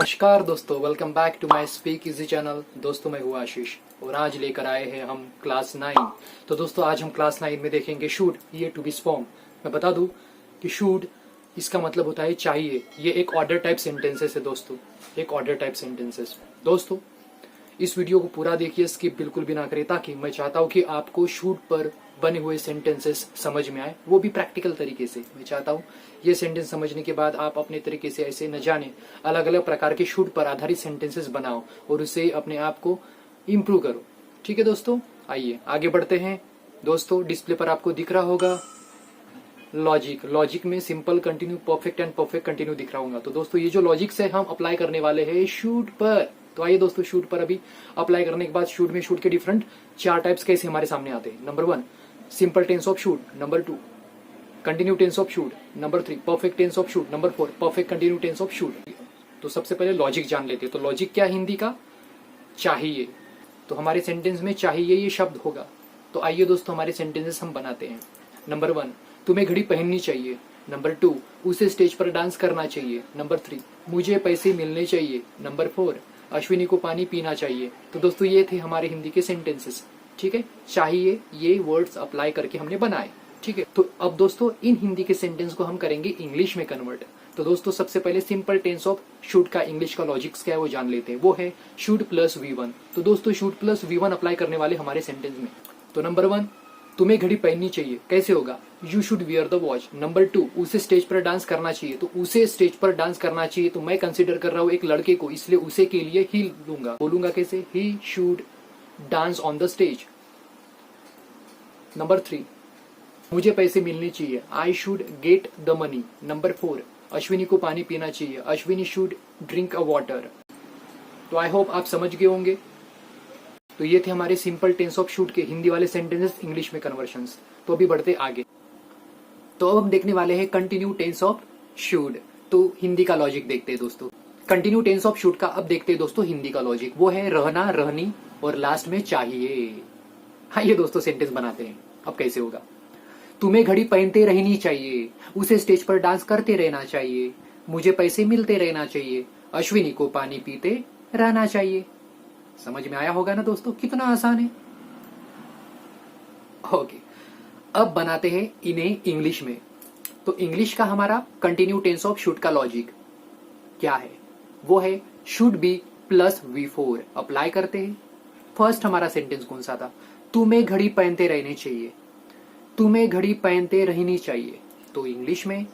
नमस्कार दोस्तों, welcome back to my speak easy channel. दोस्तों मैं हूँ आशीष और आज लेकर आए हैं हम क्लास 9। तो दोस्तों आज हम क्लास 9 में देखेंगे शुड ये टू बी फॉर्म। मैं बता दूं कि शुड इसका मतलब होता है चाहिए। ये एक ऑर्डर टाइप सेंटेंसेस है दोस्तों, एक ऑर्डर टाइप सेंटेंसेस। दोस्तों इस वीडियो को पूरा देखिए, स्किप बिल्कुल भी ना करें, ताकि मैं चाहता हूँ कि आपको शुड पर बने हुए सेंटेंसेस समझ में आए, वो भी प्रैक्टिकल तरीके से। मैं चाहता हूँ ये सेंटेंस समझने के बाद आप अपने तरीके से ऐसे न जाने अलग अलग प्रकार के शुड पर आधारित सेंटेंसेस बनाओ और उससे अपने आप को इम्प्रूव करो। ठीक है दोस्तों, आइए आगे बढ़ते हैं। दोस्तों डिस्प्ले पर आपको दिख रहा होगा लॉजिक। लॉजिक में simple, continue, perfect and perfect continue दिख रहा होगा। तो दोस्तों ये जो लॉजिक से हम अप्लाई करने वाले हैं शुड पर। तो आइए दोस्तों शुड पर अभी अप्लाई करने के बाद शुड में शुड के डिफरेंट 4 टाइप्स कैसे हमारे सामने आते हैं। Number 1 simple tense of should, number 2 continue tense of should, number 3 perfect tense of should, number 4 perfect continue tense of should. तो सबसे पहले लॉजिक जान लेते हैं। तो लॉजिक क्या है हिंदी का? चाहिए। तो हमारे सेंटेंस में चाहिए ये शब्द होगा। तो आइए दोस्तों हमारे सेंटेंसेस हम बनाते हैं। नंबर 1 तुम्हें घड़ी पहननी चाहिए, नंबर 2 उसे स्टेज पर डांस करना चाहिए, नंबर 3 मुझे पैसे मिलने चाहिए, नंबर 4 अश्विनी को पानी पीना चाहिए। तो दोस्तों ये थे हमारे हिंदी के सेंटेंसेस। ठीक है, चाहिए ये वर्ड्स अप्लाई करके हमने बनाए। ठीक है, तो अब दोस्तों इन हिंदी के सेंटेंस को हम करेंगे इंग्लिश में कन्वर्ट। तो दोस्तों सबसे पहले सिंपल टेंस ऑफ शुड का इंग्लिश का लॉजिक्स क्या है वो जान लेते हैं। वो है शुड प्लस V1। तो दोस्तों शुड प्लस V1 अप्लाई करने वाले हमारे सेंटेंस में। तो नंबर 1 तुम्हें घड़ी पहननी चाहिए, कैसे होगा? You should wear the watch. Number 2 उसे स्टेज पर डांस करना चाहिए। तो उसे स्टेज पर डांस करना चाहिए तो मैं कंसिडर कर रहा हूँ एक लड़के को, इसलिए उसे के लिए ही लूंगा। बोलूंगा कैसे? He should dance on the stage. Number 3 मुझे पैसे मिलने चाहिए, I should get the money. Number 4 Ashwini को पानी पीना चाहिए, Ashwini should drink a water. तो आई होप आप समझ गए होंगे। तो ये थे हमारे सिंपल टेंस ऑफ शुड के हिंदी वाले सेंटेंसेस इंग्लिश में कन्वर्शंस। तो अभी बढ़ते आगे। तो अब हम देखने वाले हैं कंटिन्यू टेंस ऑफ शुड। तो हिंदी का लॉजिक देखते हैं दोस्तों। कंटिन्यू टेंस ऑफ शुड का अब देखते हैं दोस्तों हिंदी का लॉजिक। वो है रहना, रहनी और लास्ट में चाहिए। हाँ ये दोस्तों सेंटेंस बनाते हैं। अब कैसे होगा? तुम्हें घड़ी पहनते रहनी चाहिए, उसे स्टेज पर डांस करते रहना चाहिए, मुझे पैसे मिलते रहना चाहिए, अश्विनी को पानी पीते रहना चाहिए। समझ में आया होगा ना दोस्तों, कितना आसान है। ओके, अब बनाते हैं इन्हें इंग्लिश में। तो इंग्लिश का हमारा कंटिन्यू टेंस ऑफ शुड का लॉजिक क्या है? वो है should be plus V4 apply करते हैं। फर्स्ट हमारा सेंटेंस कौन सा था? तुम्हें घड़ी पहनते रहनी चाहिए, तुम्हें घड़ी पहनते रहनी चाहिए। तो इंग्लिश में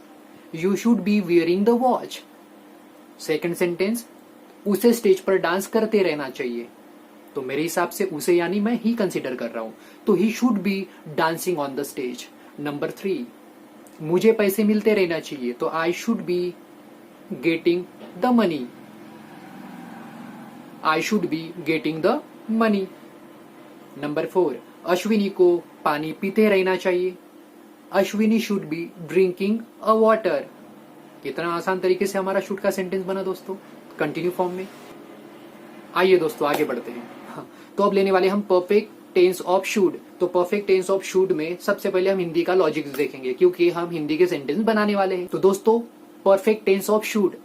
you should be wearing the watch. Second sentence उसे स्टेज पर डांस करते रहना चाहिए। तो मेरे हिसाब से उसे यानी मैं ही कंसीडर कर रहा हूं, तो he should be dancing on the stage. Number 3 मुझे पैसे मिलते रहना चाहिए। तो I should be getting the money, I should be getting the money. Number 4 Ashwini को पानी पीते रहना चाहिए, Ashwini should be drinking a water. कितना आसान तरीके से हमारा शुड का सेंटेंस बना दोस्तों कंटिन्यू फॉर्म में। आइए दोस्तों आगे बढ़ते हैं। हाँ, तो अब लेने वाले हम परफेक्ट टेंस ऑफ शुड। तो परफेक्ट टेंस ऑफ शुड में सबसे पहले हम हिंदी का लॉजिक देखेंगे, क्योंकि हम हिंदी के सेंटेंस बनाने वाले हैं। तो दोस्तों perfect tense of should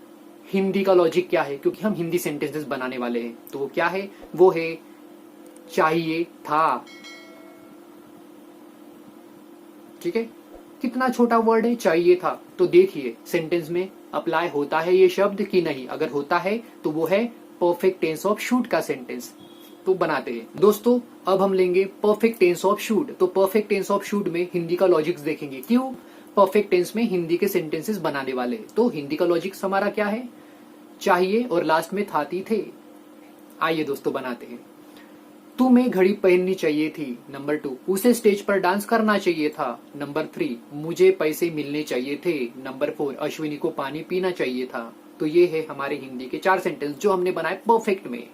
Hindi का लॉजिक क्या है? क्योंकि हम हिंदी सेंटेंसेस बनाने वाले हैं। तो वो क्या है? वो है चाहिए था। ठीक है, कितना छोटा वर्ड है चाहिए था। तो देखिए सेंटेंस में अप्लाई होता है ये शब्द कि नहीं। अगर होता है तो वो है परफेक्ट टेंस ऑफ शुड का सेंटेंस। तो बनाते हैं दोस्तों। अब हम लेंगे परफेक्ट टेंस ऑफ शुड। तो परफेक्ट टेंस ऑफ शुड में हिंदी का लॉजिक्स देखेंगे। क्यों? परफेक्ट टेंस में हिंदी के सेंटेंसेस बनाने वाले। तो हिंदी का लॉजिक्स हमारा क्या है? चाहिए और लास्ट में थाती थे। आइए दोस्तों बनाते हैं। तुम्हें घड़ी पहननी चाहिए थी, नंबर 2 उसे स्टेज पर डांस करना चाहिए था, नंबर 3 मुझे पैसे मिलने चाहिए थे, नंबर 4 अश्विनी को पानी पीना चाहिए था। तो ये है हमारे हिंदी के 4 सेंटेंस जो हमने बनाए परफेक्ट में।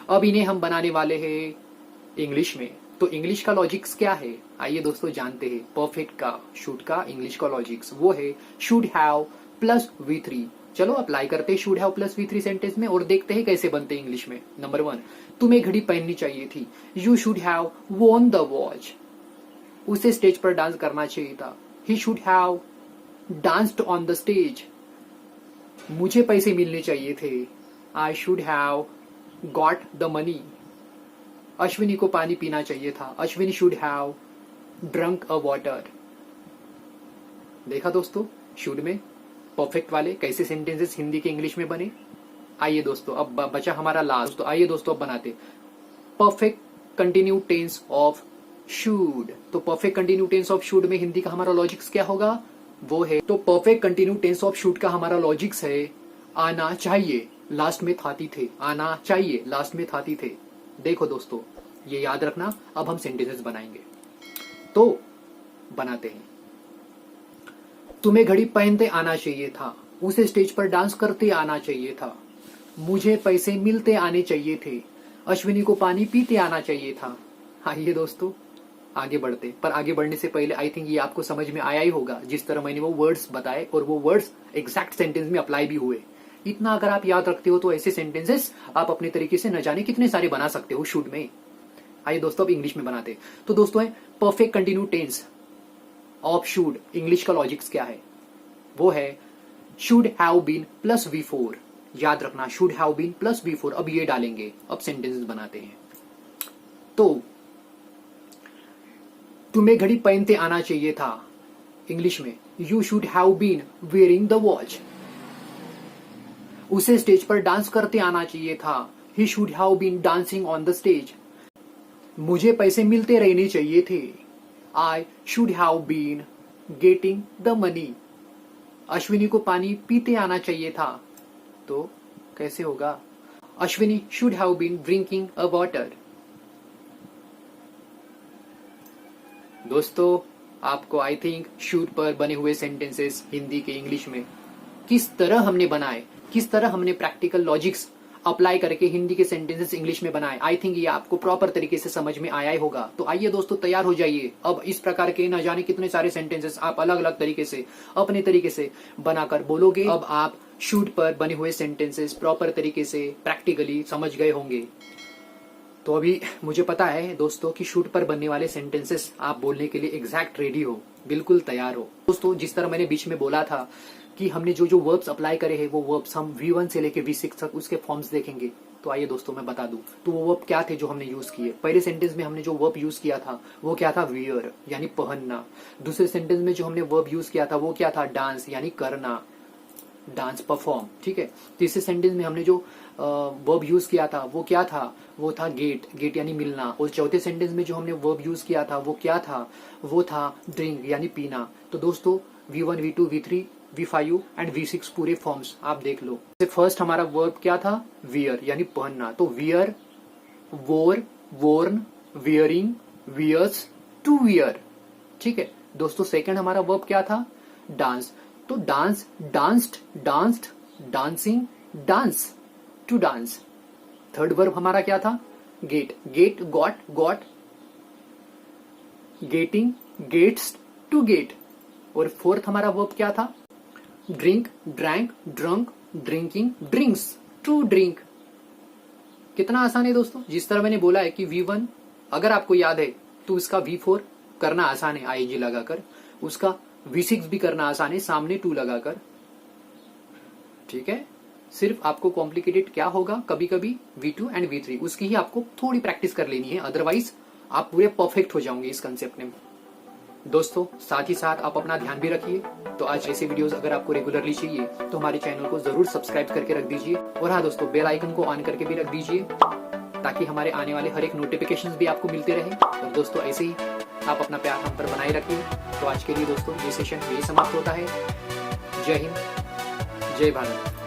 अब इन्हें हम बनाने वाले हैं इंग्लिश में। तो इंग्लिश का लॉजिक्स क्या है? आइए दोस्तों जानते हैं परफेक्ट का शुड का इंग्लिश का लॉजिक्स। वो है शुड हैव प्लस V3। चलो अप्लाई करते हैं should have plus V3 sentence में और देखते हैं कैसे बनते हैं इंग्लिश में। नंबर 1 तुम्हें घड़ी पहननी चाहिए थी, you should have Warne the watch. उसे स्टेज पर डांस करना चाहिए था, he should have danced on the stage. मुझे पैसे मिलने चाहिए थे, I should have got the money. Ashwini को पानी पीना चाहिए था। Ashwini should have drunk a water. देखा दोस्तों, शुड में परफेक्ट वाले कैसे सेंटेंसेस हिंदी के इंग्लिश में बने। आइए दोस्तों, अब बचा हमारा लास्ट। तो आइए दोस्तों अब बनाते perfect continue tense of should. तो perfect continue tense of should में हिंदी का हमारा लॉजिक्स क्या होगा, वो है, तो perfect continue tense of should का हमारा लॉजिक्स है आना चाहिए लास्ट में थाती थे। आना चाहिए लास्ट में थाती थे। देखो दोस्तों, ये याद रखना। अब हम सेंटेंसेस बनाएंगे, तो बनाते हैं। तुम्हें घड़ी पहनते आना चाहिए था। उसे स्टेज पर डांस करते आना चाहिए था। मुझे पैसे मिलते आने चाहिए थे। अश्विनी को पानी पीते आना चाहिए था। आइए दोस्तों आगे बढ़ते, पर आगे बढ़ने से पहले आई थिंक ये आपको समझ में आया ही होगा जिस तरह मैंने वो वर्ड्स बताए, और वो वर्ड्स एग्जैक्ट सेंटेंस में अप्लाई भी हुए। इतना अगर आप याद रखते हो तो ऐसे सेंटेंसेस आप अपने तरीके से न जाने कितने सारे बना सकते हो शुड में। आइए दोस्तों अब इंग्लिश में बनाते। तो दोस्तों है perfect continue tense of should. English का लॉजिक्स क्या है, वो है should have been plus V4। याद रखना, should have been plus V4। अब ये डालेंगे, अब सेंटेंसेस बनाते हैं। तो तुम्हें घड़ी पहनते आना चाहिए था। इंग्लिश में you should have been wearing the watch. उसे स्टेज पर डांस करते आना चाहिए था। He should have been dancing on the stage. मुझे पैसे मिलते रहने चाहिए थे। I should have been getting the money. Ashwini को पानी पीते आना चाहिए था। तो कैसे होगा, Ashwini should have been drinking a water. दोस्तों आपको आई थिंक शुड पर बने हुए सेंटेंसेस हिंदी के इंग्लिश में किस तरह हमने बनाए, किस तरह हमने प्रैक्टिकल लॉजिक्स अप्लाई करके हिंदी के सेंटेंसेस इंग्लिश में बनाए, आई थिंक ये आपको प्रॉपर तरीके से समझ में आया ही होगा। तो आइए दोस्तों तैयार हो जाइए। अब इस प्रकार के न जाने कितने सारे सेंटेंसेस आप अलग अलग तरीके से अपने तरीके से बनाकर बोलोगे। अब आप शुड पर बने हुए सेंटेंसेस प्रॉपर तरीके से प्रैक्टिकली समझ गए होंगे। तो अभी मुझे पता है दोस्तों कि शुड पर बनने वाले सेंटेंसेस आप बोलने के लिए एग्जैक्ट रेडी हो, बिल्कुल तैयार हो। दोस्तों जिस तरह मैंने बीच में बोला था कि हमने जो जो वर्ब्स अप्लाई करे हैं वो वर्ब्स हम V1 से लेके V6 तक उसके फॉर्म्स देखेंगे। तो आइए दोस्तों मैं बता दूं, तो वो वर्ब क्या थे जो हमने यूज किए। पहले सेंटेंस में हमने जो वर्ब यूज किया था वो क्या था, वियर यानी पहनना। दूसरे सेंटेंस में जो हमने वर्ब यूज किया था वो क्या था, डांस यानी करना, डांस परफॉर्म। ठीक है। तीसरे सेंटेंस में हमने जो वर्ब यूज किया था वो क्या था, वो था गेट, गेट यानी मिलना। और चौथे सेंटेंस में जो हमने वर्ब यूज किया था वो क्या था, वो था ड्रिंक यानी पीना। तो दोस्तों V1, V2, V3, V5 and V6 पूरे फॉर्म्स आप देख लो। फर्स्ट हमारा वर्ब क्या था, वियर यानी पहनना। तो wear, wore, worn, wearing, wears, to wear. ठीक है दोस्तों। सेकंड हमारा वर्ब क्या था, डांस। तो dance, danced, danced, dancing, dance, to dance. Third verb हमारा क्या था, get, get, got, got, getting, gets, to get. और फोर्थ हमारा वर्ब क्या था, drink, drank, drunk, drinking, drinks, to drink. कितना आसान है दोस्तों। जिस तरह मैंने बोला है कि V1 अगर आपको याद है तो उसका V4 करना आसान है ING लगाकर, उसका V6 भी करना आसान है सामने 2 लगाकर। ठीक है। सिर्फ आपको कॉम्प्लिकेटेड क्या होगा, कभी कभी V2 एंड V3 उसकी ही आपको थोड़ी प्रैक्टिस कर लेनी है, अदरवाइज आप पूरे परफेक्ट हो जाओगे इस कंसेप्ट में। दोस्तों साथ ही साथ आप अपना ध्यान भी रखिए। तो आज ऐसे वीडियोस अगर आपको रेगुलरली चाहिए तो हमारे चैनल को जरूर सब्सक्राइब करके रख दीजिए। और हाँ दोस्तों, बेल आइकन को ऑन करके भी रख दीजिए ताकि हमारे आने वाले हर एक नोटिफिकेशंस भी आपको मिलते रहे। और दोस्तों ऐसे ही आप अपना प्यार हम पर बनाए रखिए। तो आज के लिए दोस्तों ये सेशन यही समाप्त होता है। जय हिंद, जय भारत।